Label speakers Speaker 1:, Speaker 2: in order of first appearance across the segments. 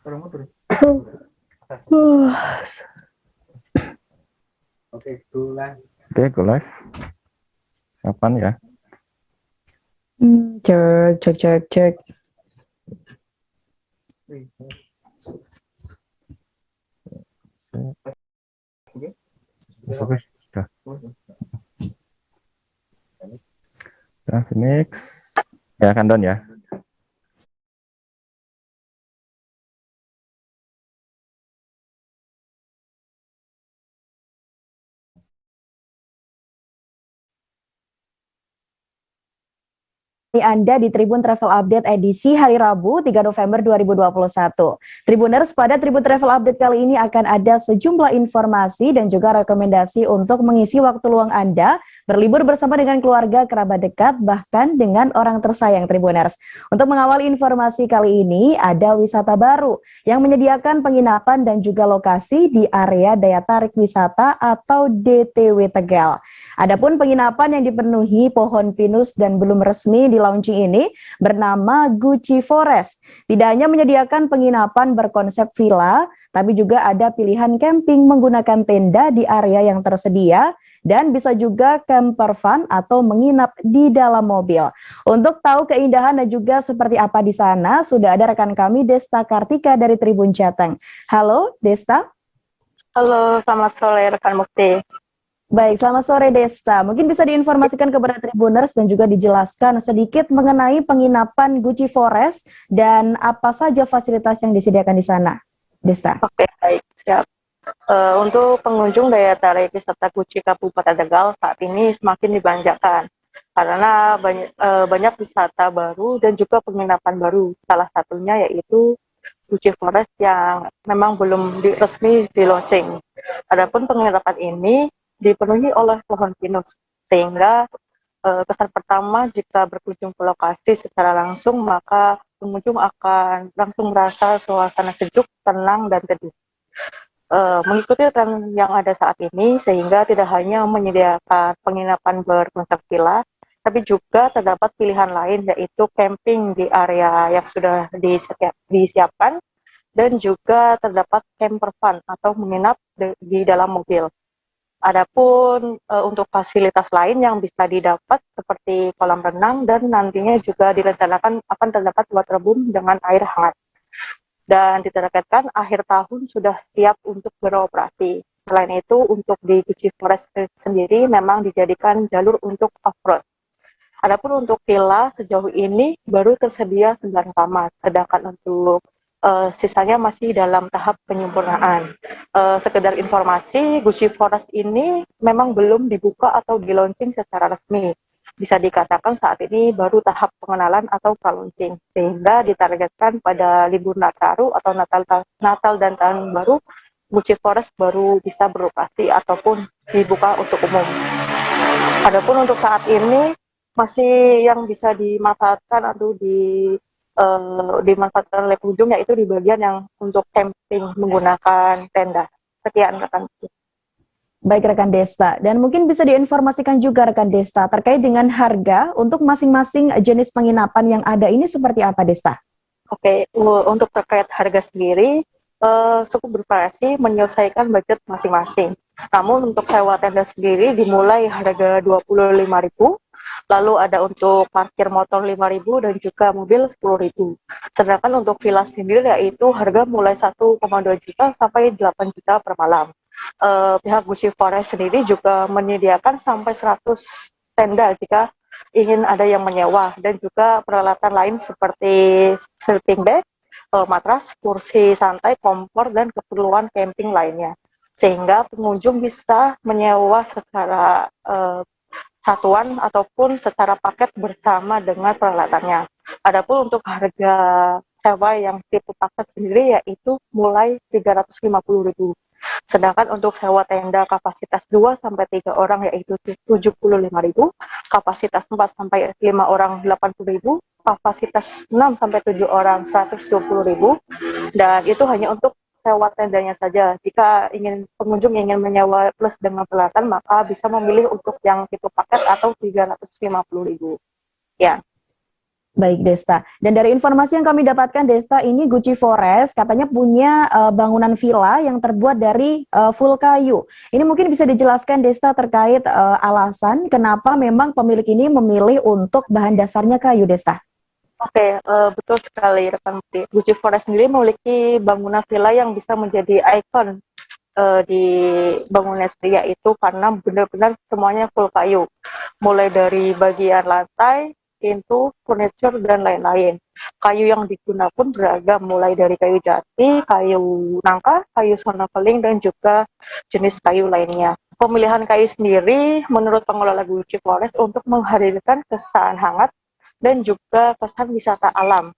Speaker 1: Oke, go live. Siapaan ya?
Speaker 2: Cek.
Speaker 1: Oke, sudah. Nah, next. Ya, kan Don ya.
Speaker 2: Anda di Tribun Travel Update edisi hari Rabu 3 November 2021. Tribuners, pada Tribun Travel Update kali ini akan ada sejumlah informasi dan juga rekomendasi untuk mengisi waktu luang Anda berlibur bersama dengan keluarga, kerabat dekat, bahkan dengan orang tersayang Tribuners. Untuk mengawal informasi kali ini, ada wisata baru yang menyediakan penginapan dan juga lokasi di area daya tarik wisata atau DTW Tegal. Adapun penginapan yang dipenuhi pohon pinus dan belum resmi di launching ini bernama Gucci Forest. Tidak hanya menyediakan penginapan berkonsep villa, tapi juga ada pilihan camping menggunakan tenda di area yang tersedia dan bisa juga camper van atau menginap di dalam mobil. Untuk tahu keindahan dan juga seperti apa di sana, sudah ada rekan kami Desta Kartika dari Tribun Jateng. Halo Desta.
Speaker 3: Halo, selamat sore rekan Mukti.
Speaker 2: Baik, selamat sore Desta. Mungkin bisa diinformasikan kepada Tribuners dan juga dijelaskan sedikit mengenai penginapan Gucci Forest dan apa saja fasilitas yang disediakan di sana, Desta.
Speaker 3: Oke, baik, siap. Untuk pengunjung daya tarik wisata Gucci Kabupaten Tegal saat ini semakin dibanjakan karena banyak wisata baru dan juga penginapan baru. Salah satunya yaitu Gucci Forest yang memang belum resmi di launching. Adapun penginapan ini dipenuhi oleh pohon pinus, sehingga kesan pertama jika berkunjung ke lokasi secara langsung, maka pengunjung akan langsung merasa suasana sejuk, tenang, dan teduh. Mengikuti tren yang ada saat ini, sehingga tidak hanya menyediakan penginapan berkonsep villa, tapi juga terdapat pilihan lain, yaitu camping di area yang sudah disiapkan, dan juga terdapat camper van atau menginap di dalam mobil. Adapun untuk fasilitas lain yang bisa didapat seperti kolam renang dan nantinya juga direncanakan akan terdapat waterboom dengan air hangat. Dan ditargetkan akhir tahun sudah siap untuk beroperasi. Selain itu, untuk di Gucci Forest sendiri memang dijadikan jalur untuk off-road. Adapun untuk villa sejauh ini baru tersedia 9 kamar, sedangkan untuk sisanya masih dalam tahap penyempurnaan. Sekedar informasi, Gucci Forest ini memang belum dibuka atau di-launching secara resmi. Bisa dikatakan saat ini baru tahap pengenalan atau pra-launching, sehingga ditargetkan pada libur Nataru atau Natal dan Tahun Baru, Gucci Forest baru bisa beroperasi ataupun dibuka untuk umum. Adapun untuk saat ini masih yang bisa dimanfaatkan atau dimanfaatkan oleh pengunjung yaitu di bagian yang untuk camping menggunakan tenda. Sekian rekan.
Speaker 2: Baik rekan Desta, dan mungkin bisa diinformasikan juga rekan Desta terkait dengan harga untuk masing-masing jenis penginapan yang ada ini seperti apa Desta?
Speaker 3: Oke, untuk terkait harga sendiri cukup bervariasi menyesuaikan budget masing-masing. Namun untuk sewa tenda sendiri dimulai harga 25.000. Lalu ada untuk parkir motor 5.000 dan juga mobil 10.000. Sedangkan untuk villa sendiri yaitu harga mulai 1,2 juta sampai 8 juta per malam. Pihak Gucci Forest sendiri juga menyediakan sampai 100 tenda jika ingin ada yang menyewa dan juga peralatan lain seperti sleeping bag, matras, kursi santai, kompor, dan keperluan camping lainnya. Sehingga pengunjung bisa menyewa secara satuan ataupun secara paket bersama dengan peralatannya. Adapun untuk harga sewa yang tipe paket sendiri yaitu mulai 350.000. Sedangkan untuk sewa tenda kapasitas 2 sampai 3 orang yaitu 75.000, kapasitas 4 sampai 5 orang 80.000, kapasitas 6 sampai 7 orang 120.000, dan itu hanya untuk sewa tendanya saja. Jika pengunjung ingin menyewa plus dengan peralatan, maka bisa memilih untuk yang tipe paket atau 350.000. Ya.
Speaker 2: Baik Desta, dan dari informasi yang kami dapatkan Desta, ini Gucci Forest katanya punya bangunan villa yang terbuat dari full kayu. Ini mungkin bisa dijelaskan Desta terkait alasan kenapa memang pemilik ini memilih untuk bahan dasarnya kayu Desta.
Speaker 3: Oke, betul sekali rekan Putri. Gucci Forest sendiri memiliki bangunan villa yang bisa menjadi ikon di bangunan sendiri, yaitu karena benar-benar semuanya full kayu. Mulai dari bagian lantai, pintu, furniture, dan lain-lain. Kayu yang digunakan pun beragam, mulai dari kayu jati, kayu nangka, kayu sonokeling, dan juga jenis kayu lainnya. Pemilihan kayu sendiri menurut pengelola Gucci Forest untuk menghadirkan kesan hangat dan juga kesan wisata alam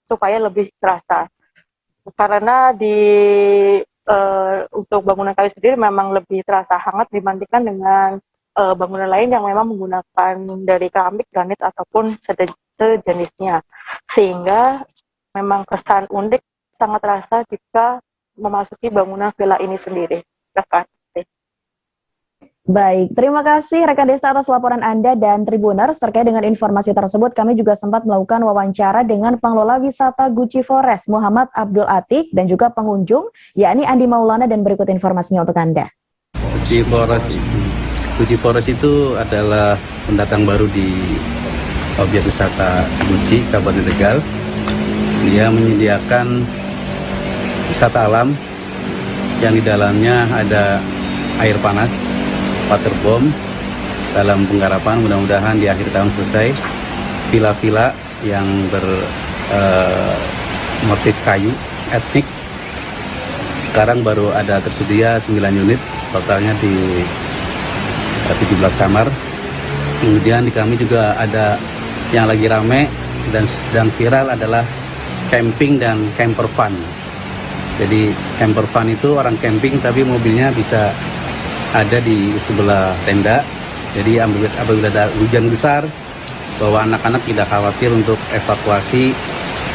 Speaker 3: supaya lebih terasa. Karena untuk bangunan kayu sendiri memang lebih terasa hangat dibandingkan dengan bangunan lain yang memang menggunakan dari keramik, granit ataupun sejenisnya, sehingga memang kesan unik sangat terasa jika memasuki bangunan villa ini sendiri. Rekan.
Speaker 2: Baik, terima kasih rekan Desta atas laporan Anda dan Tribuners. Terkait dengan informasi tersebut, kami juga sempat melakukan wawancara dengan pengelola wisata Gucci Forest, Muhammad Abdul Atik, dan juga pengunjung, yakni Andi Maulana, dan berikut informasinya untuk Anda.
Speaker 4: Gucci Forest itu adalah pendatang baru di objek wisata Gucci, Kabupaten Tegal. Dia menyediakan wisata alam yang di dalamnya ada air panas, waterbomb dalam penggarapan, mudah-mudahan di akhir tahun selesai. Villa-villa yang bermotif kayu etnik. Sekarang baru ada tersedia 9 unit, totalnya di 17 kamar. Kemudian di kami juga ada yang lagi rame dan sedang viral adalah camping dan camper van. Jadi camper van itu orang camping tapi mobilnya bisa ada di sebelah tenda. Jadi apabila ada hujan besar, bahwa anak-anak tidak khawatir untuk evakuasi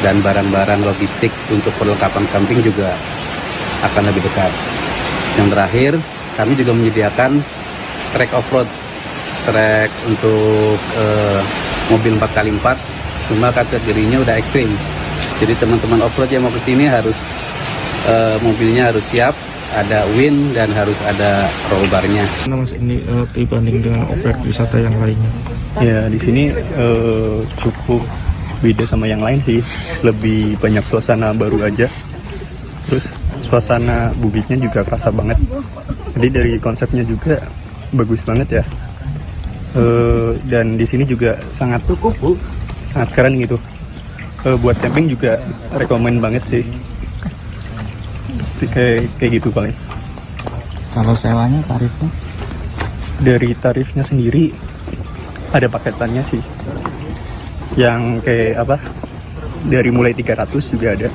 Speaker 4: dan barang-barang logistik untuk perlengkapan camping juga akan lebih dekat. Yang terakhir, kami juga menyediakan trek off-road, trek untuk mobil 4x4, cuma kategorinya udah ekstrim. Jadi teman-teman off-road yang mau ke sini harus mobilnya harus siap, ada wind dan harus ada roll barnya.
Speaker 1: Mas, ini dibanding dengan objek wisata yang lainnya?
Speaker 5: Ya, di sini cukup beda sama yang lain sih. Lebih banyak suasana baru aja. Terus suasana bukitnya juga kerasa banget. Jadi dari konsepnya juga bagus banget ya. Dan di sini juga sangat keren gitu. Buat camping juga rekomen banget sih. Kayak gitu paling.
Speaker 1: Kalau sewanya tarifnya?
Speaker 5: Dari tarifnya sendiri ada paketannya sih. Yang kayak apa? Dari mulai 300 juga ada.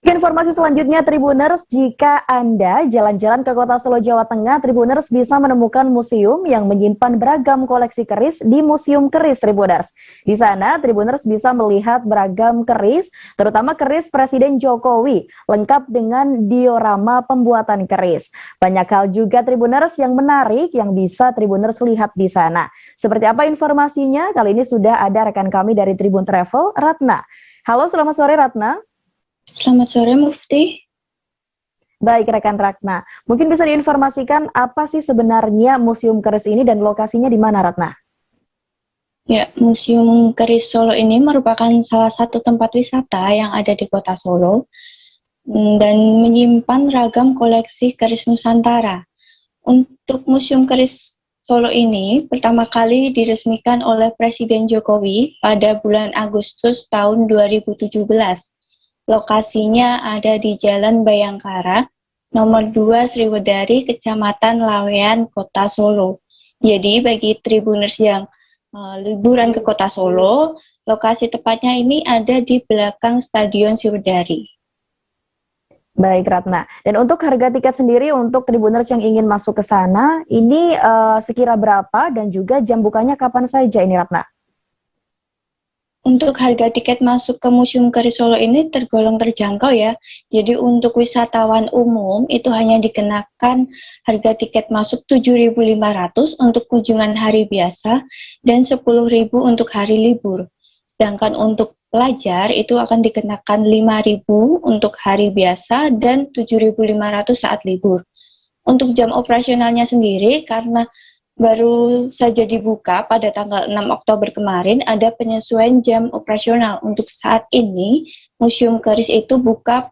Speaker 2: Informasi selanjutnya Tribuners, jika Anda jalan-jalan ke Kota Solo, Jawa Tengah, Tribuners bisa menemukan museum yang menyimpan beragam koleksi keris di Museum Keris Tribuners. Di sana Tribuners bisa melihat beragam keris, terutama keris Presiden Jokowi, lengkap dengan diorama pembuatan keris. Banyak hal juga Tribuners yang menarik yang bisa Tribuners lihat di sana. Seperti apa informasinya? Kali ini sudah ada rekan kami dari Tribun Travel, Ratna. Halo, selamat sore Ratna.
Speaker 6: Selamat sore Mufti.
Speaker 2: Baik rekan Ratna, mungkin bisa diinformasikan apa sih sebenarnya Museum Keris ini dan lokasinya di mana Ratna?
Speaker 6: Ya, Museum Keris Solo ini merupakan salah satu tempat wisata yang ada di Kota Solo dan menyimpan ragam koleksi keris Nusantara. Untuk Museum Keris Solo ini pertama kali diresmikan oleh Presiden Jokowi pada bulan Agustus tahun 2017. Lokasinya ada di Jalan Bayangkara, nomor 2 Sriwedari, Kecamatan Lawean, Kota Solo. Jadi bagi Tribuners yang liburan ke Kota Solo, lokasi tepatnya ini ada di belakang Stadion Sriwedari.
Speaker 2: Baik Ratna, dan untuk harga tiket sendiri untuk Tribuners yang ingin masuk ke sana, ini sekira berapa dan juga jam bukanya kapan saja ini Ratna?
Speaker 6: Untuk harga tiket masuk ke Museum Keris Solo ini tergolong terjangkau ya. Jadi untuk wisatawan umum itu hanya dikenakan harga tiket masuk 7.500 untuk kunjungan hari biasa dan 10.000 untuk hari libur. Sedangkan untuk pelajar itu akan dikenakan 5.000 untuk hari biasa dan 7.500 saat libur. Untuk jam operasionalnya sendiri, karena baru saja dibuka pada tanggal 6 Oktober kemarin, ada penyesuaian jam operasional. Untuk saat ini, Museum Keris itu buka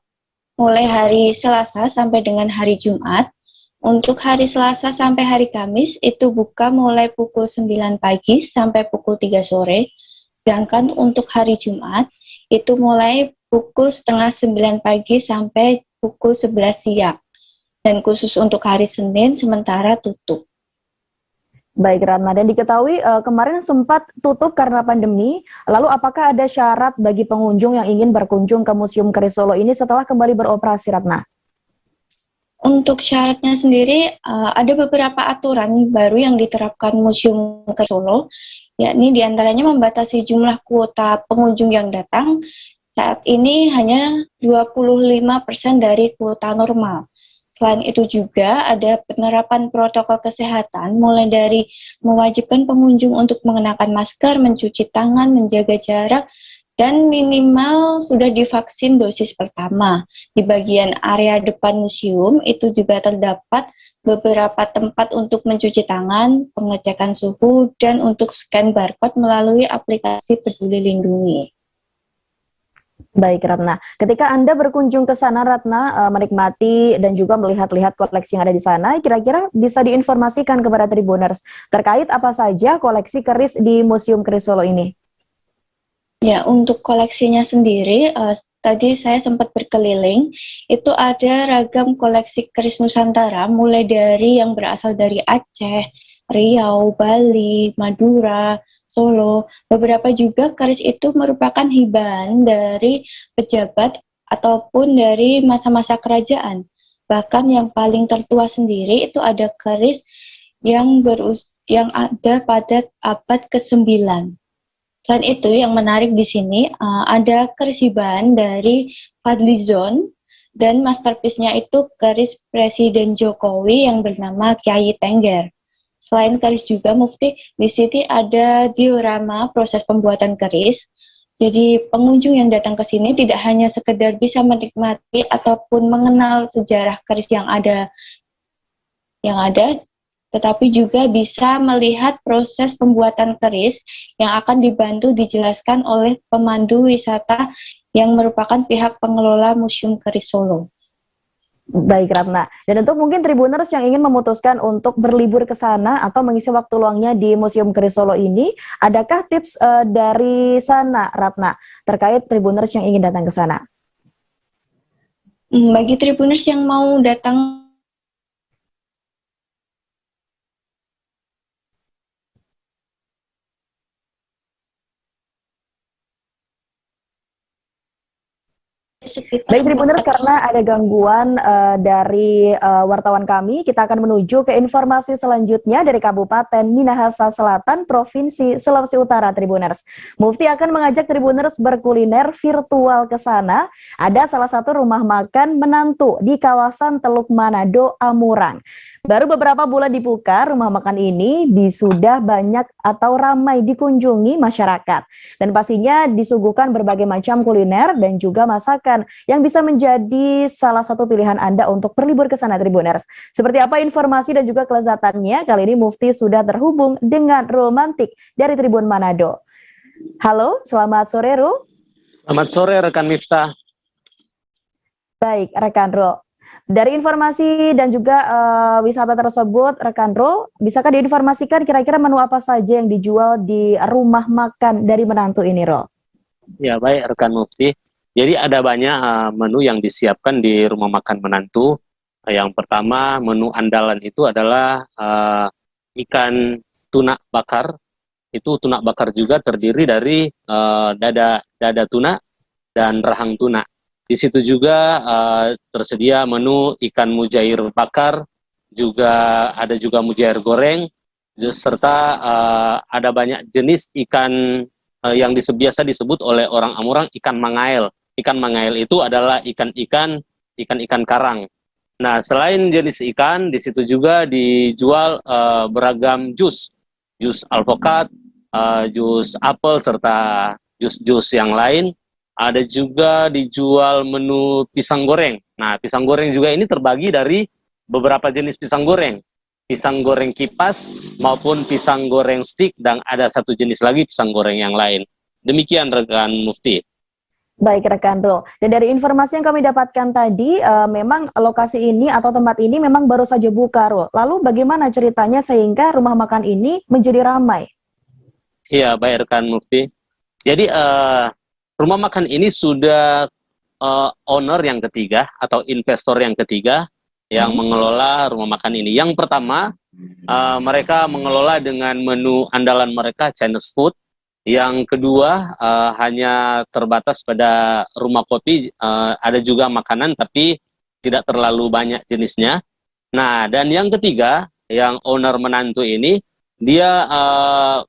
Speaker 6: mulai hari Selasa sampai dengan hari Jumat. Untuk hari Selasa sampai hari Kamis itu buka mulai pukul 9 pagi sampai pukul 3 sore. Sedangkan untuk hari Jumat itu mulai pukul setengah 9 pagi sampai pukul 11 siang. Dan khusus untuk hari Senin sementara tutup.
Speaker 2: Baik Ratna, dan diketahui kemarin sempat tutup karena pandemi, lalu apakah ada syarat bagi pengunjung yang ingin berkunjung ke Museum Keris Solo ini setelah kembali beroperasi, Ratna?
Speaker 6: Untuk syaratnya sendiri, ada beberapa aturan baru yang diterapkan Museum Keris Solo, yakni diantaranya membatasi jumlah kuota pengunjung yang datang. Saat ini hanya 25% dari kuota normal. Selain itu juga ada penerapan protokol kesehatan, mulai dari mewajibkan pengunjung untuk mengenakan masker, mencuci tangan, menjaga jarak, dan minimal sudah divaksin dosis pertama. Di bagian area depan museum itu juga terdapat beberapa tempat untuk mencuci tangan, pengecekan suhu, dan untuk scan barcode melalui aplikasi Peduli Lindungi.
Speaker 2: Baik Ratna, ketika Anda berkunjung ke sana Ratna, menikmati dan juga melihat-lihat koleksi yang ada di sana, kira-kira bisa diinformasikan kepada Tribuners terkait apa saja koleksi keris di Museum Keris Solo ini?
Speaker 6: Ya, untuk koleksinya sendiri, tadi saya sempat berkeliling, itu ada ragam koleksi keris Nusantara, mulai dari yang berasal dari Aceh, Riau, Bali, Madura, Solo. Beberapa juga keris itu merupakan hibahan dari pejabat ataupun dari masa-masa kerajaan. Bahkan yang paling tertua sendiri itu ada keris yang ada pada abad ke-9. Selain itu, yang menarik di sini ada keris hibahan dari Fadlizon, dan masterpiece-nya itu keris Presiden Jokowi yang bernama Kyai Tengger. Selain keris juga Mufti, di sini ada diorama proses pembuatan keris. Jadi pengunjung yang datang ke sini tidak hanya sekedar bisa menikmati ataupun mengenal sejarah keris yang ada, tetapi juga bisa melihat proses pembuatan keris yang akan dibantu dijelaskan oleh pemandu wisata yang merupakan pihak pengelola Museum Keris Solo.
Speaker 2: Baik Ratna, dan untuk mungkin Tribuners yang ingin memutuskan untuk berlibur ke sana atau mengisi waktu luangnya di Museum Keris Solo ini, adakah tips dari sana Ratna terkait Tribuners yang ingin datang ke sana?
Speaker 6: Bagi Tribuners yang mau datang
Speaker 2: Baik Tribuners, karena ada gangguan dari wartawan kami, kita akan menuju ke informasi selanjutnya dari Kabupaten Minahasa Selatan, Provinsi Sulawesi Utara. Tribuners, Mufti akan mengajak Tribuners berkuliner virtual ke sana. Ada salah satu rumah makan menantu di kawasan Teluk Manado, Amurang. Baru beberapa bulan dibuka, rumah makan ini sudah banyak atau ramai dikunjungi masyarakat. Dan pastinya disuguhkan berbagai macam kuliner dan juga masakan yang bisa menjadi salah satu pilihan Anda untuk berlibur ke sana, Tribuners. Seperti apa informasi dan juga kelezatannya? Kali ini Mufti sudah terhubung dengan Romantik dari Tribun Manado. Halo, selamat sore, Ru.
Speaker 7: Selamat sore, rekan Miftah.
Speaker 2: Baik, rekan Ro. Dari informasi dan juga wisata tersebut, rekan Ro, bisakah diinformasikan kira-kira menu apa saja yang dijual di rumah makan dari menantu ini, Ro?
Speaker 7: Ya, baik, rekan Mufti. Jadi ada banyak menu yang disiapkan di rumah makan menantu. Yang pertama, menu andalan itu adalah ikan tuna bakar. Itu tuna bakar juga terdiri dari dada tuna dan rahang tuna. Di situ juga tersedia menu ikan mujair bakar, ada juga mujair goreng, serta ada banyak jenis ikan yang biasa disebut oleh orang Amurang ikan mangael. Ikan mangael itu adalah ikan-ikan karang. Nah, selain jenis ikan, di situ juga dijual beragam jus alpukat, jus apel, serta jus-jus yang lain. Ada juga dijual menu pisang goreng. Nah, pisang goreng juga ini terbagi dari beberapa jenis pisang goreng. Pisang goreng kipas maupun pisang goreng stick, dan ada satu jenis lagi pisang goreng yang lain. Demikian rekan Mufti.
Speaker 2: Baik rekan Rul, dan dari informasi yang kami dapatkan tadi, memang lokasi ini atau tempat ini memang baru saja buka, Rul. Lalu bagaimana ceritanya sehingga rumah makan ini menjadi ramai?
Speaker 7: Iya, baik rekan Mufti. Jadi rumah makan ini sudah owner yang ketiga atau investor yang ketiga yang mengelola rumah makan ini. Yang pertama, mereka mengelola dengan menu andalan mereka Chinese food. Yang kedua, hanya terbatas pada rumah kopi, ada juga makanan tapi tidak terlalu banyak jenisnya. Nah, dan yang ketiga, yang owner menantu ini, dia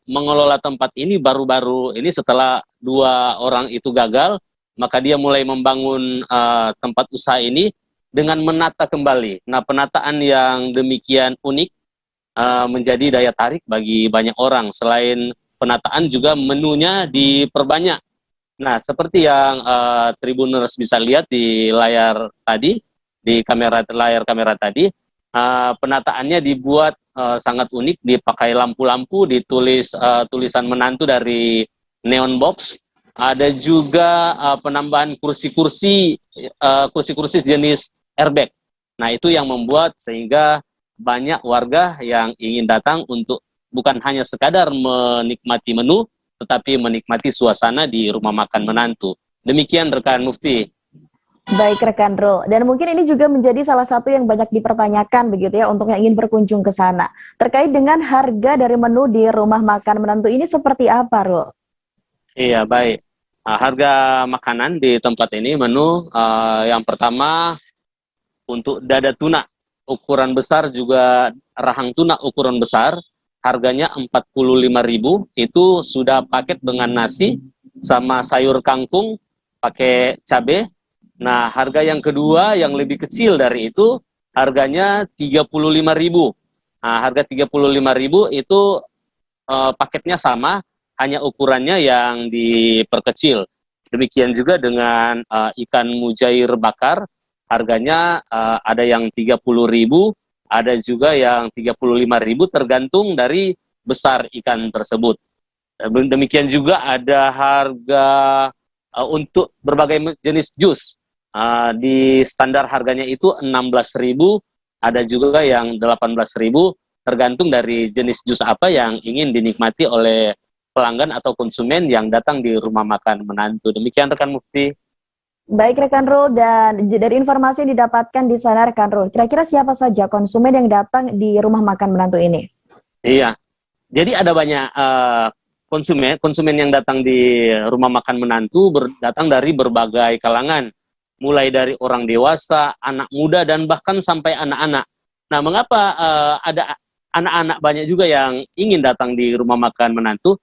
Speaker 7: mengelola tempat ini baru-baru ini setelah 2 orang itu gagal, maka dia mulai membangun tempat usaha ini dengan menata kembali. Nah, penataan yang demikian unik menjadi daya tarik bagi banyak orang. Selain penataan juga menunya diperbanyak. Nah, seperti yang Tribuners bisa lihat di layar tadi, di layar kamera tadi, penataannya dibuat sangat unik, dipakai lampu-lampu, ditulis tulisan menantu dari neon box. Ada juga penambahan kursi-kursi jenis airbag. Nah, itu yang membuat sehingga banyak warga yang ingin datang untuk bukan hanya sekadar menikmati menu, tetapi menikmati suasana di rumah makan menantu. Demikian rekan Mufti.
Speaker 2: Baik rekan Rul, dan mungkin ini juga menjadi salah satu yang banyak dipertanyakan begitu ya untuk yang ingin berkunjung ke sana. Terkait dengan harga dari menu di rumah makan menantu ini seperti apa, Rul?
Speaker 7: Iya, baik. Harga makanan di tempat ini menu yang pertama untuk dada tuna ukuran besar, juga rahang tuna ukuran besar, harganya 45.000, itu sudah paket dengan nasi sama sayur kangkung pakai cabai. Nah, harga yang kedua yang lebih kecil dari itu harganya 35.000. Nah, harga 35.000 itu paketnya sama, hanya ukurannya yang diperkecil. Demikian juga dengan ikan mujair bakar, harganya ada yang 30.000, ada juga yang 35.000, tergantung dari besar ikan tersebut. Demikian juga ada harga untuk berbagai jenis jus. Di standar harganya itu 16.000, ada juga yang 18.000, tergantung dari jenis jus apa yang ingin dinikmati oleh pelanggan atau konsumen yang datang di rumah makan menantu. Demikian rekan Mufti.
Speaker 2: Baik rekan Rul, dan dari informasi yang didapatkan di sana rekan Rul, kira-kira siapa saja konsumen yang datang di rumah makan menantu ini?
Speaker 7: Iya, jadi ada banyak konsumen yang datang di rumah makan menantu datang dari berbagai kalangan, mulai dari orang dewasa, anak muda, dan bahkan sampai anak-anak. Nah, mengapa ada anak-anak banyak juga yang ingin datang di rumah makan menantu?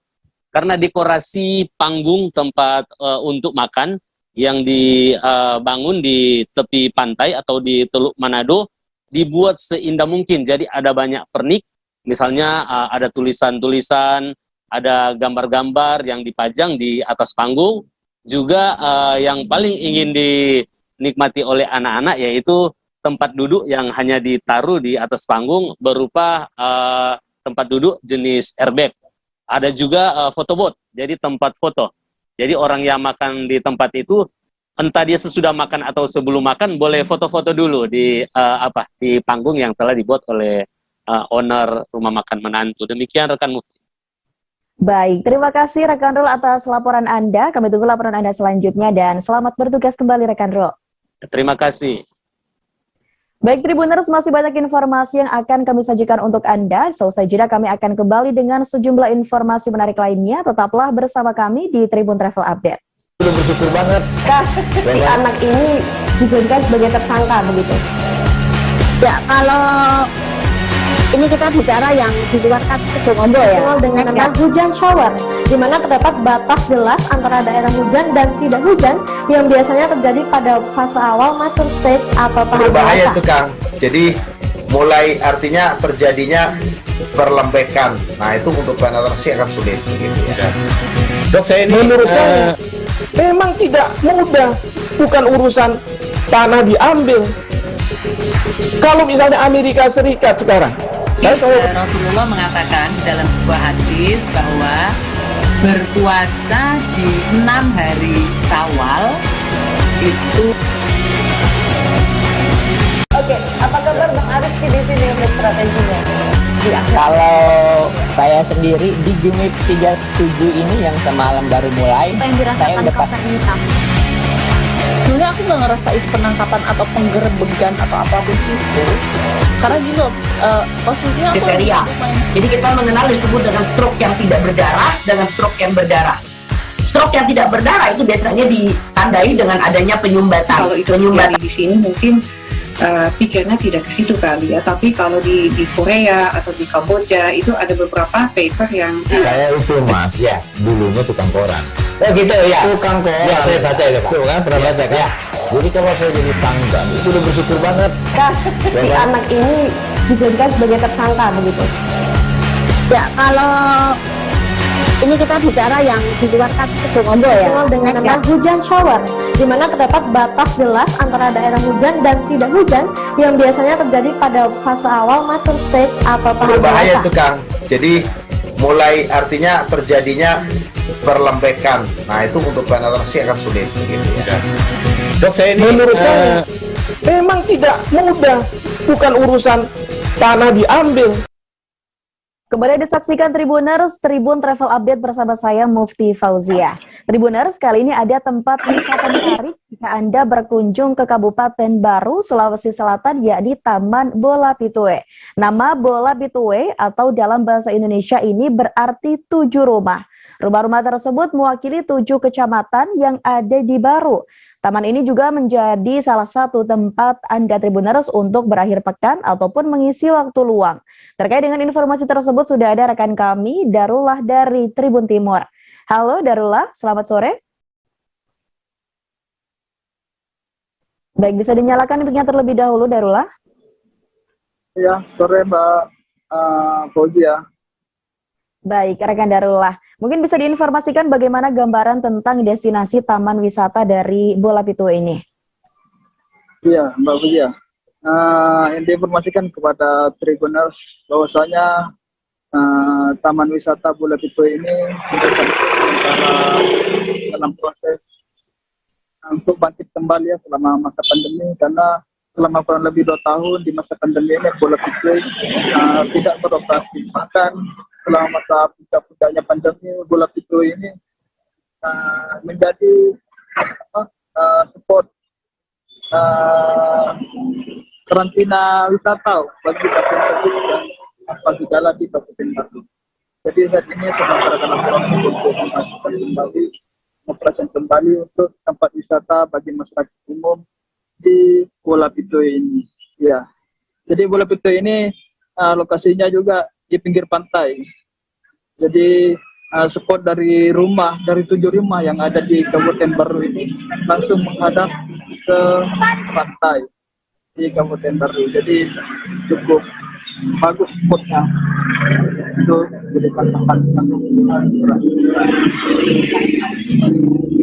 Speaker 7: Karena dekorasi panggung tempat untuk makan yang dibangun di tepi pantai atau di Teluk Manado dibuat seindah mungkin. Jadi ada banyak pernik, misalnya ada tulisan-tulisan, ada gambar-gambar yang dipajang di atas panggung. Juga yang paling ingin dinikmati oleh anak-anak yaitu tempat duduk yang hanya ditaruh di atas panggung berupa tempat duduk jenis airbag. Ada juga photobooth, jadi tempat foto. Jadi orang yang makan di tempat itu, entah dia sesudah makan atau sebelum makan, boleh foto-foto dulu di di panggung yang telah dibuat oleh owner rumah makan menantu. Demikian rekan Mufti.
Speaker 2: Baik, terima kasih rekan Rul atas laporan Anda. Kami tunggu laporan Anda selanjutnya dan selamat bertugas kembali rekan Rul.
Speaker 7: Terima kasih.
Speaker 2: Baik Tribuners, masih banyak informasi yang akan kami sajikan untuk Anda. Seusai jeda kami akan kembali dengan sejumlah informasi menarik lainnya. Tetaplah bersama kami di Tribun Travel Update.
Speaker 8: Udah bersyukur banget.
Speaker 9: Kak, si anak ini dijadikan sebagai tersangka begitu.
Speaker 10: Ya, kalau ini kita bicara yang di luar kasus Situbondo ya.
Speaker 9: Dengan hujan shower. di mana terdapat batas jelas antara daerah hujan dan tidak hujan yang biasanya terjadi pada fase awal mature stage atau tahap
Speaker 8: berbahaya
Speaker 9: dewasa.
Speaker 8: itu Kang. Jadi mulai artinya terjadinya perlembekan. Nah itu untuk penetrasi akan sulit gitu ya.
Speaker 11: Dok, saya ini menurut saya memang tidak mudah, bukan urusan tanah diambil. Kalau misalnya Amerika Serikat sekarang,
Speaker 12: Rasulullah mengatakan dalam sebuah hadis bahwa berpuasa di 6 hari Syawal itu.
Speaker 9: Oke, apa kabar Bang Arief di sini untuk strateginya?
Speaker 13: Kalau saya sendiri di unit 37 ini yang semalam baru mulai,
Speaker 9: Apa yang dirasakan Kapten Hitam?
Speaker 14: Sebenarnya aku nggak ngerasain penangkapan atau penggerebegan atau apapun itu, karena gini loh, posisinya aku
Speaker 15: kriteria. Jadi kita mengenal disebut dengan stroke yang tidak berdarah dengan stroke yang berdarah. Stroke yang tidak berdarah itu biasanya ditandai dengan adanya penyumbatan.
Speaker 16: Kalau itu terjadi di sini mungkin pikirnya tidak ke situ kali ya, tapi kalau di Korea atau di Kamboja itu ada beberapa paper yang
Speaker 17: saya itu Mas, ya dulunya tukang koran.
Speaker 13: Oh gitu ya.
Speaker 17: Tukang koran.
Speaker 13: Ya, saya baca itu Pak.
Speaker 17: Tuh kan pernah baca kan? Ya. Jadi kalau saya jadi tangga itu udah bersyukur banget.
Speaker 9: Kak, si anak ini dijadikan sebagai tersangka begitu.
Speaker 10: Ya kalau ini kita bicara yang di luar kasus Sebongombo ya.
Speaker 9: Dengan nama hujan shower, di mana terdapat batas jelas antara daerah hujan dan tidak hujan yang biasanya terjadi pada fase awal mature stage atau tahap
Speaker 8: Berbahaya
Speaker 9: dewasa.
Speaker 8: itu Kang. Jadi mulai artinya terjadinya perlembekan. Nah itu untuk penetrasi akan sulit gitu ya.
Speaker 11: Dok, saya ini menurut saya memang tidak mudah, bukan urusan tanah diambil.
Speaker 2: Kembali disaksikan Tribuners, Tribun Travel Update bersama saya Mufti Fauzia. Tribuners, kali ini ada tempat wisata menarik jika Anda berkunjung ke Kabupaten Baru, Sulawesi Selatan, yakni Taman Bola Pitue. Nama Bola Pitue atau dalam bahasa Indonesia ini berarti 7 rumah. Rumah-rumah tersebut mewakili 7 kecamatan yang ada di Baru. Taman ini juga menjadi salah satu tempat Anda Tribuners untuk berakhir pekan ataupun mengisi waktu luang. Terkait dengan informasi tersebut sudah ada rekan kami, Darullah dari Tribun Timur. Halo Darullah, selamat sore. Baik, bisa dinyalakan mic-nya terlebih dahulu Darullah.
Speaker 18: Ya, sore Mbak Fauzia.
Speaker 2: Baik, rekan Darullah. Mungkin bisa diinformasikan bagaimana gambaran tentang destinasi taman wisata dari Bola Pitue ini?
Speaker 18: Iya, Mbak Fauzia. Yang diinformasikan kepada Tribuners bahwasanya Taman Wisata Bola Pitue ini dalam proses untuk bangkit kembali ya selama masa pandemi, karena selama kurang lebih 2 tahun di masa pandemi ini Bola Pitue tidak beroperasi. Bahkan selama masa puncak-puncaknya pandemi, Bola Pitue ini menjadi spot karantina wisata bagi pasien dan bagi jalan di Kabupaten Baru. Jadi saat ini sedang melakukan untuk operasi kembali untuk tempat wisata bagi masyarakat umum di Bola Pitue ini. Ya, jadi Bola Pitue ini lokasinya juga di pinggir pantai. Jadi spot dari 7 rumah yang ada di Kabupaten Baru ini langsung menghadap ke pantai di Kabupaten Baru. Jadi cukup bagus spotnya. Itu jadi tempat.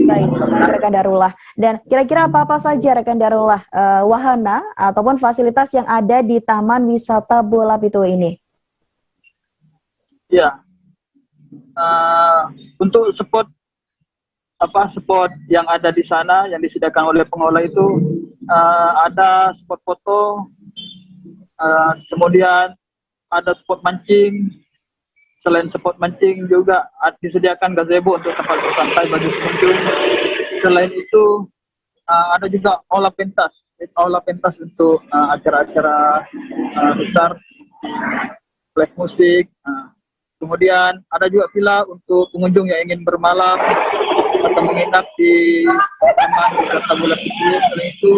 Speaker 2: Baik, rekan Darullah. Dan kira-kira apa-apa saja rekan Darullah wahana ataupun fasilitas yang ada di Taman Wisata Bola Pitue ini?
Speaker 18: Ya, untuk spot yang ada di sana yang disediakan oleh pengelola itu ada spot foto, kemudian ada spot mancing. Selain spot mancing juga disediakan gazebo untuk tempat bersantai bagi pengunjung. Selain itu ada juga aula pentas untuk acara-acara besar, live musik. Kemudian ada juga villa untuk pengunjung yang ingin bermalam atau menginap di Taman Wisata Bola Pitue. Selain itu,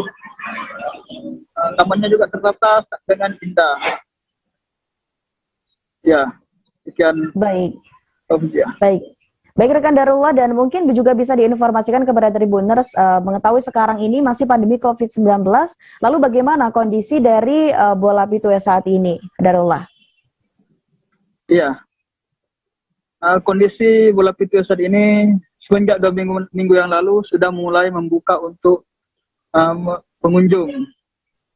Speaker 18: tamannya juga tertata dengan indah. Ya, sekian.
Speaker 2: Baik.
Speaker 18: Ya.
Speaker 2: Baik. Baik rekan Darullah, dan mungkin juga bisa diinformasikan kepada Tribuners mengetahui sekarang ini masih pandemi COVID-19, lalu bagaimana kondisi dari bola Pitue saat ini, Darullah?
Speaker 18: Iya, kondisi bola Pitue saat ini semenjak 2 minggu yang lalu sudah mulai membuka untuk pengunjung.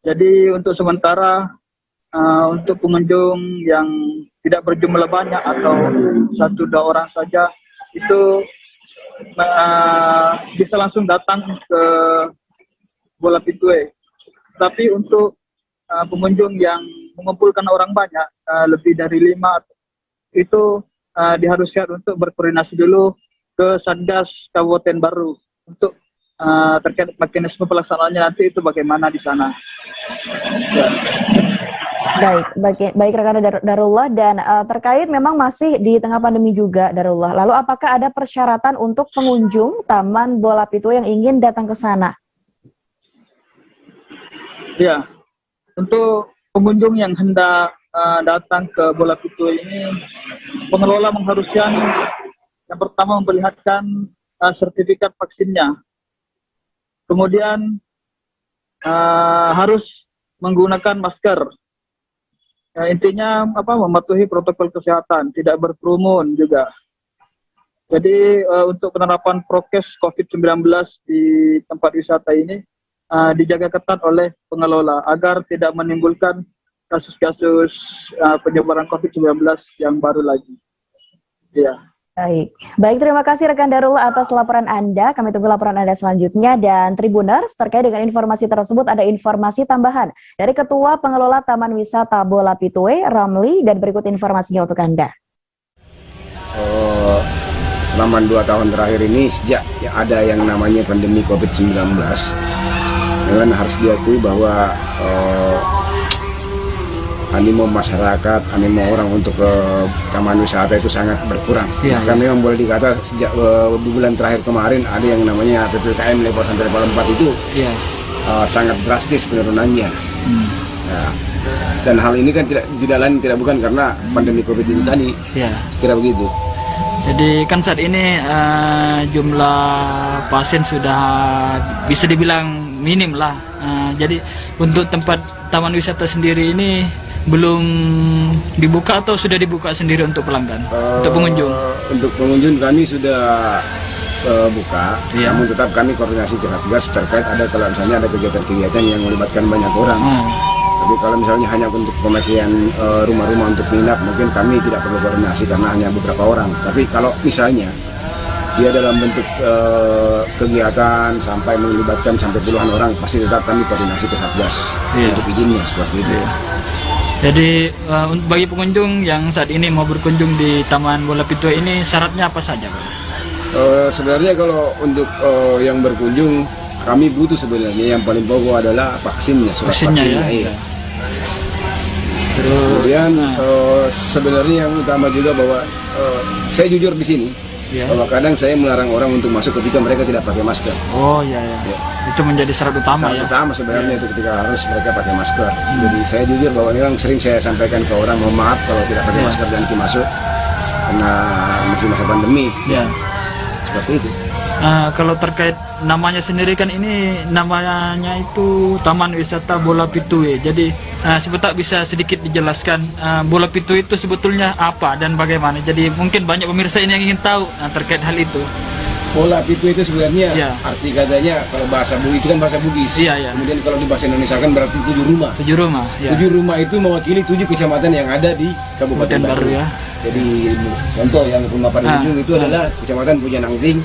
Speaker 18: Jadi untuk sementara untuk pengunjung yang tidak berjumlah banyak atau 1-2 orang saja itu bisa langsung datang ke bola Pitue. Tapi untuk pengunjung yang mengumpulkan orang banyak, lebih dari 5, itu diharuskan untuk berkoordinasi dulu ke Satgas Kabupaten Baru untuk terkait mekanisme pelaksanaannya nanti itu bagaimana di sana. Ya.
Speaker 2: Baik rekan Darullah, dan terkait memang masih di tengah pandemi juga Darullah. Lalu apakah ada persyaratan untuk pengunjung Taman Bola Pitue yang ingin datang ke sana?
Speaker 18: Ya, untuk pengunjung yang hendak datang ke Bola Pitue ini, pengelola mengharuskan yang pertama memperlihatkan sertifikat vaksinnya. Kemudian harus menggunakan masker. Intinya mematuhi protokol kesehatan, tidak berkerumun juga. Jadi untuk penerapan prokes COVID-19 di tempat wisata ini dijaga ketat oleh pengelola agar tidak menimbulkan kasus-kasus penyebaran COVID-19 yang baru lagi. Ya.
Speaker 2: Baik, terima kasih rekan Darullah atas laporan Anda. Kami tunggu laporan Anda selanjutnya. Dan Tribuners, terkait dengan informasi tersebut ada informasi tambahan dari Ketua Pengelola Taman Wisata Bola Pitue, Ramli, dan berikut informasinya untuk Anda.
Speaker 19: Selama 2 tahun terakhir ini, sejak ada yang namanya pandemi COVID-19, dengan harus diakui bahwa animo masyarakat, animo orang untuk ke taman wisata itu sangat berkurang. Karena memang boleh dikata sejak bulan terakhir kemarin ada yang namanya PPKM level sampai level 4 itu sangat drastis penurunannya. Dan hal ini kan tidak lain tidak bukan karena pandemi COVID itu tadi. Kira begitu.
Speaker 20: Jadi kan saat ini jumlah pasien sudah bisa dibilang minim lah. Jadi untuk tempat taman wisata sendiri ini belum dibuka atau sudah dibuka sendiri untuk pelanggan, untuk pengunjung?
Speaker 19: Untuk pengunjung kami sudah buka, namun tetap kami koordinasi ke Satgas terkait ada kalau misalnya ada kegiatan-kegiatan yang melibatkan banyak orang. Tapi kalau misalnya hanya untuk pemakaian rumah-rumah untuk menginap, mungkin kami tidak perlu koordinasi karena hanya beberapa orang. Tapi kalau misalnya dia dalam bentuk kegiatan sampai melibatkan sampai puluhan orang, pasti tetap kami koordinasi ke Satgas untuk izinnya seperti itu.
Speaker 20: Jadi bagi pengunjung yang saat ini mau berkunjung di Taman Bola Pitue ini syaratnya apa saja, Pak?
Speaker 19: Sebenarnya kalau untuk yang berkunjung kami butuh sebenarnya yang paling pokok adalah vaksinnya, surat vaksinnya. Kemudian sebenarnya yang utama juga bahwa saya jujur di sini. Bahwa kadang saya melarang orang untuk masuk ketika mereka tidak pakai masker.
Speaker 20: Itu menjadi syarat utama.
Speaker 19: Syarat utama sebenarnya itu ketika harus mereka pakai masker. Jadi saya jujur bahwa memang sering saya sampaikan ke orang, mohon maaf kalau tidak pakai masker jangan masuk karena masih masa pandemi. Seperti itu.
Speaker 20: Kalau terkait namanya sendiri kan ini namanya itu Taman Wisata Bola Pitue. Jadi sebetulnya bisa sedikit dijelaskan Bola Pitue itu sebetulnya apa dan bagaimana. Jadi mungkin banyak pemirsa ini yang ingin tahu terkait hal itu.
Speaker 19: Bola Pitue itu sebenarnya arti katanya kalau bahasa Bugis itu kan bahasa Bugis. Kemudian kalau di bahasa Indonesia kan berarti 7 rumah.
Speaker 20: 7 rumah.
Speaker 19: 7 rumah itu mewakili 7 kecamatan yang ada di Kabupaten Baru. Jadi contoh yang rumah paling ujung itu adalah Kecamatan Pujan Angting.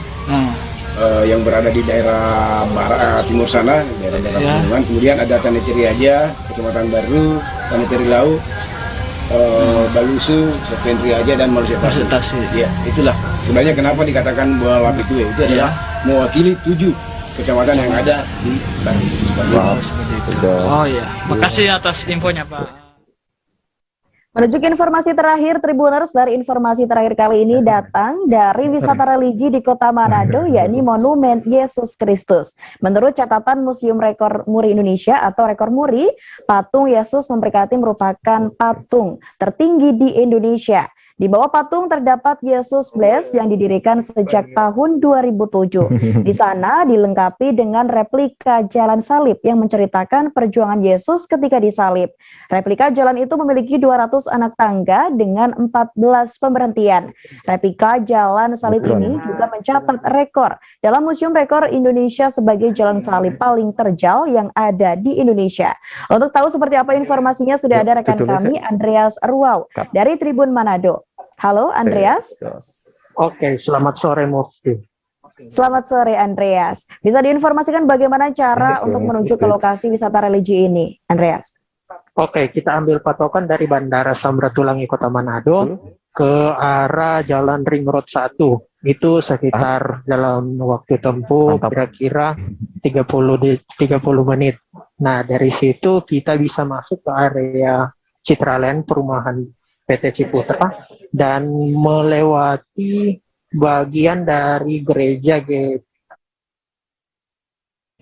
Speaker 19: Yang berada di daerah barat timur sana, daerah Pegunungan. Kemudian ada Tanetiri Aja, Kecamatan Baru, Tanetiri Lau, Balusu, Septentri Aja, dan Malusia Tasi. Ya, itulah sebenarnya kenapa dikatakan Bola Pitue itu adalah mewakili 7 kecamatan yang ada di Baru.
Speaker 20: Makasih atas infonya, Pak.
Speaker 2: Menuju ke informasi terakhir, Tribuners, dari informasi terakhir kali ini datang dari wisata religi di Kota Manado, yakni Monumen Yesus Kristus. Menurut catatan Museum Rekor Muri Indonesia atau Rekor Muri, patung Yesus memberkati merupakan patung tertinggi di Indonesia. Di bawah patung terdapat Yesus Bless yang didirikan sejak tahun 2007. Di sana dilengkapi dengan replika jalan salib yang menceritakan perjuangan Yesus ketika disalib. Replika jalan itu memiliki 200 anak tangga dengan 14 pemberhentian. Replika jalan salib ini juga mencatat rekor dalam Museum Rekor Indonesia sebagai jalan salib paling terjal yang ada di Indonesia. Untuk tahu seperti apa informasinya sudah ada rekan kami Andreas Ruau dari Tribun Manado. Halo Andreas.
Speaker 21: Oke, selamat sore Mufti.
Speaker 2: Selamat sore Andreas. Bisa diinformasikan bagaimana cara untuk menuju ke lokasi wisata religi ini, Andreas?
Speaker 21: Oke, kita ambil patokan dari Bandara Samratulangi Kota Manado ke arah Jalan Ring Road 1. Itu sekitar dalam waktu tempuh kira-kira 30 menit. Nah, dari situ kita bisa masuk ke area Citraland perumahan PT Ciputra dan melewati bagian dari gereja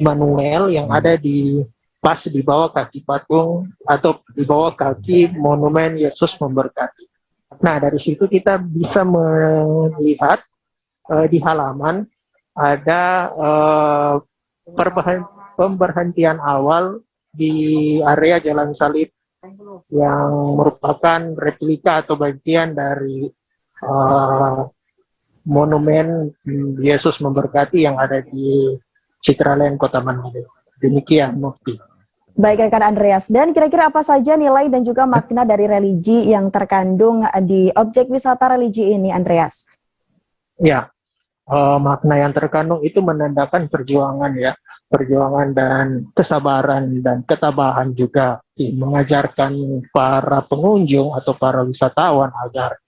Speaker 21: Manuel yang ada di pas di bawah kaki patung atau di bawah kaki monumen Yesus Memberkati. Nah, dari situ kita bisa melihat di halaman ada pemberhentian awal di area Jalan Salib yang merupakan replika atau bagian dari monumen Yesus Memberkati yang ada di Citraland Kota Manado. Demikian Mufti.
Speaker 2: Baik rekan Andreas, dan kira-kira apa saja nilai dan juga makna dari religi yang terkandung di objek wisata religi ini, Andreas?
Speaker 21: Ya, makna yang terkandung itu menandakan perjuangan ya, perjuangan dan kesabaran dan ketabahan juga, mengajarkan para pengunjung atau para wisatawan agar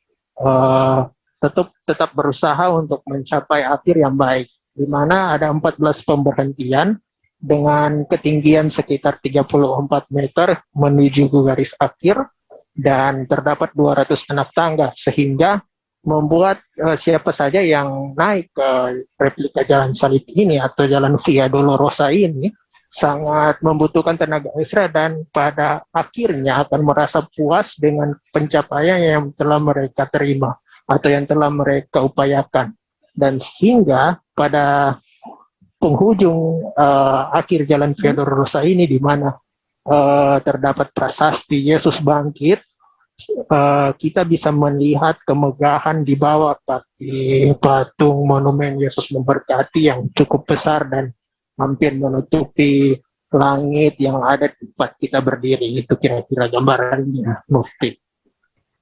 Speaker 21: tetap berusaha untuk mencapai akhir yang baik, di mana ada 14 pemberhentian dengan ketinggian sekitar 34 meter menuju ke garis akhir dan terdapat 200 anak tangga, sehingga membuat siapa saja yang naik ke replika jalan salib ini atau jalan Via Dolorosa ini sangat membutuhkan tenaga ekstra dan pada akhirnya akan merasa puas dengan pencapaian yang telah mereka terima atau yang telah mereka upayakan, dan sehingga pada penghujung akhir jalan Via Dolorosa ini di mana terdapat prasasti Yesus Bangkit, kita bisa melihat kemegahan di bawah kaki patung monumen Yesus Memberkati yang cukup besar dan hampir menutupi langit yang ada di tempat kita berdiri. Itu kira-kira gambarannya, Mufti.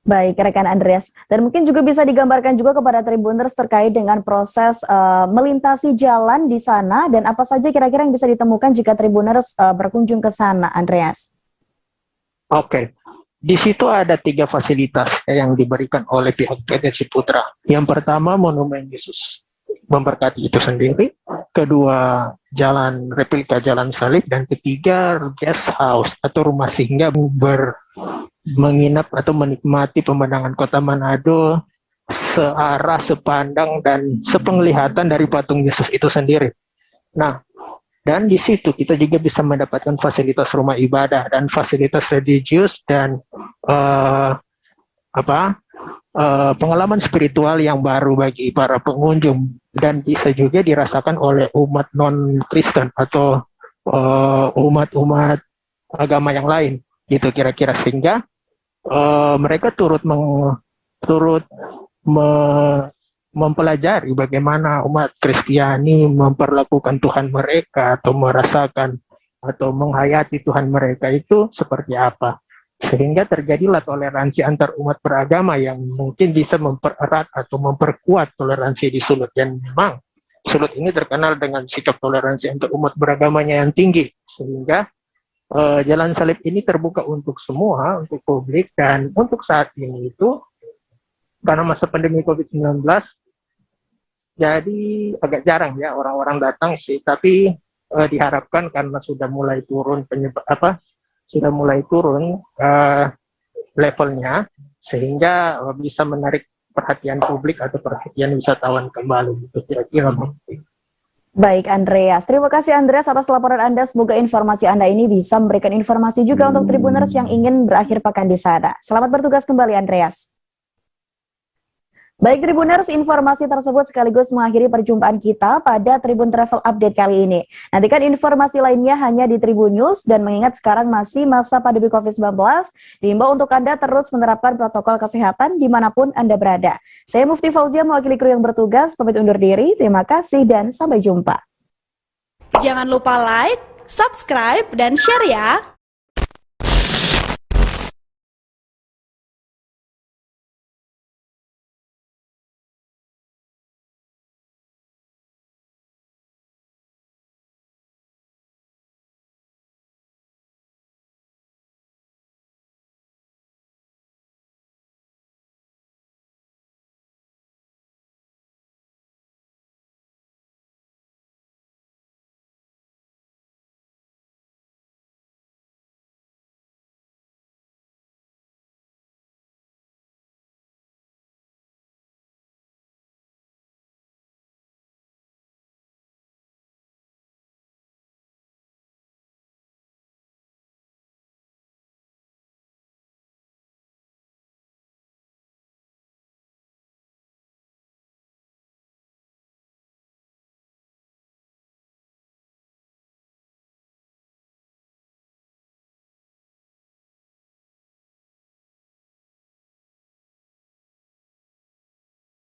Speaker 2: Baik, rekan Andreas. Dan mungkin juga bisa digambarkan juga kepada Tribuners terkait dengan proses melintasi jalan di sana dan apa saja kira-kira yang bisa ditemukan jika Tribuners berkunjung ke sana, Andreas.
Speaker 21: Oke. Di situ ada 3 fasilitas yang diberikan oleh pihak PT Ciputra. Yang pertama, monumen Yesus Memberkati itu sendiri. Kedua, jalan replika jalan salib. Dan ketiga, guest house atau rumah singgah menginap atau menikmati pemandangan kota Manado searah, sepandang, dan sepenglihatan dari patung Yesus itu sendiri. Nah, dan di situ kita juga bisa mendapatkan fasilitas rumah ibadah dan fasilitas religius dan pengalaman spiritual yang baru bagi para pengunjung, dan bisa juga dirasakan oleh umat non-Kristen atau umat-umat agama yang lain, gitu kira-kira, sehingga mereka turut mempelajari bagaimana umat Kristiani memperlakukan Tuhan mereka atau merasakan atau menghayati Tuhan mereka itu seperti apa, sehingga terjadilah toleransi antar umat beragama yang mungkin bisa mempererat atau memperkuat toleransi di Sulut. Dan memang Sulut ini terkenal dengan sikap toleransi antar umat beragamanya yang tinggi, sehingga jalan salib ini terbuka untuk semua, untuk publik. Dan untuk saat ini itu karena masa pandemi COVID-19 jadi agak jarang ya orang-orang datang sih, tapi diharapkan karena sudah mulai turun levelnya, sehingga bisa menarik perhatian publik atau perhatian wisatawan kembali. Itu kira-kira.
Speaker 2: Baik Andreas, terima kasih Andreas atas laporan Anda. Semoga informasi Anda ini bisa memberikan informasi juga untuk Tribuners yang ingin berakhir pekan di sana. Selamat bertugas kembali Andreas. Baik Tribuners, informasi tersebut sekaligus mengakhiri perjumpaan kita pada Tribun Travel Update kali ini. Nantikan informasi lainnya hanya di Tribun News, dan mengingat sekarang masih masa pandemi COVID-19, diimbau untuk Anda terus menerapkan protokol kesehatan dimanapun Anda berada. Saya Mufti Fauzia mewakili kru yang bertugas, pamit undur diri, terima kasih dan sampai jumpa.
Speaker 3: Jangan lupa like, subscribe, dan share ya!